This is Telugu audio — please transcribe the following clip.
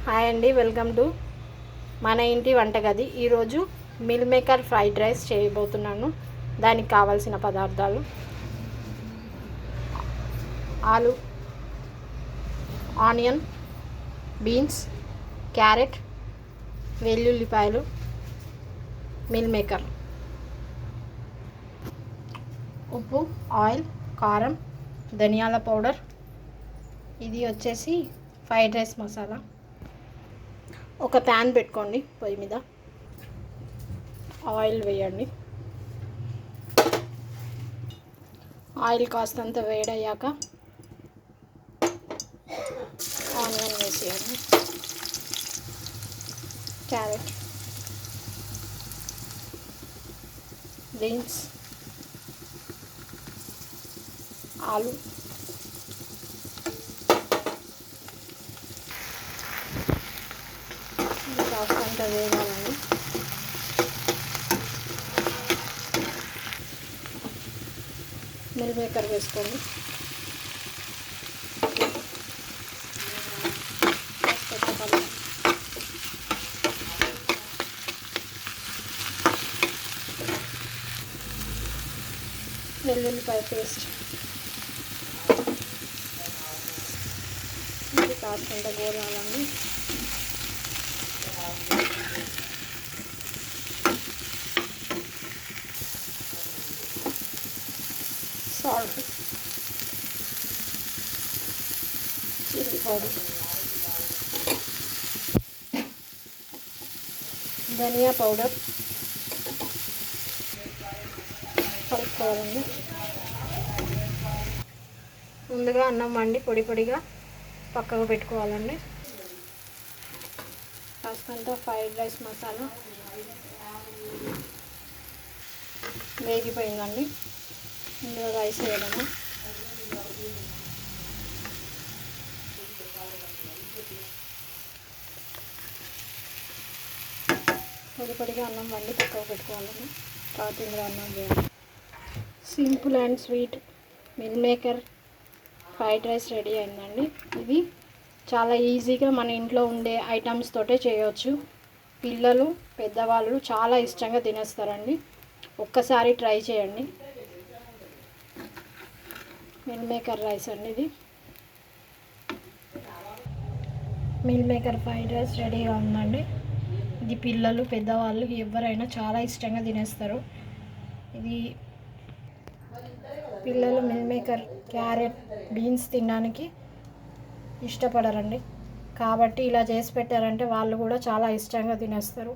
హాయ్ అండి, వెల్కమ్ టు మన ఇంటి వంటగది. ఈరోజు మిల్ మేకర్ ఫ్రైడ్ రైస్ చేయబోతున్నాను. దానికి కావాల్సిన పదార్థాలు: ఆలు, ఆనియన్, బీన్స్, క్యారెట్, వెల్లుల్లిపాయలు, మిల్ మేకర్, ఉప్పు, ఆయిల్, కారం, ధనియాల పౌడర్. ఇది వచ్చేసి ఫ్రైడ్ రైస్ మసాలా. ఒక ప్యాన్ పెట్టుకోండి, పొయ్యి మీద ఆయిల్ వేయండి. ఆయిల్ కాస్తంత వేడయ్యాక ఆనియన్ వేసేయండి, క్యారెట్, బీన్స్, ఆలు, కాస్తంత వేగాలండి. మిల్ మేకర్ వేసుకోండి. వెల్లుల్లిపాయ పేస్ట్ ఇది కాస్తంత గోలాలండి. సాల్ట్, చిల్లీ పౌడర్, ధనియా పౌడర్ కలుపుకోవాలండి. ముందుగా అన్నం వండి పొడి పొడిగా పక్కకు పెట్టుకోవాలండి. కాస్తంత ఫ్రైడ్ రైస్ మసాలా వేగిపోయిందండి. ఇందులో రైస్ వేయడము. పొడి పొడిగా అన్నం వండి పక్కకు పెట్టుకోవాలండి. తర్వాత ఇందులో అన్నం వేయాలి. Simple and sweet meal maker fried rice ready అయిందండి. ఇది చాలా ఈజీగా మన ఇంట్లో ఉండే ఐటమ్స్ తోటే చేయవచ్చు. పిల్లలు, పెద్దవాళ్ళు చాలా ఇష్టంగా తినేస్తారండి. ఒక్కసారి ట్రై చేయండి. మిల్ మేకర్ రైస్ అండి ఇది. మిల్ మేకర్ ఫ్రైడ్ రైస్ రెడీగా ఉందండి. ఇది పిల్లలు, పెద్దవాళ్ళు ఎవరైనా చాలా ఇష్టంగా తినేస్తారు. ఇది పిల్లలు మిల్ మేకర్, క్యారెట్, బీన్స్ తినడానికి ఇష్టపడరండి. కాబట్టి ఇలా చేసి పెట్టారంటే వాళ్ళు కూడా చాలా ఇష్టంగా తినేస్తారు.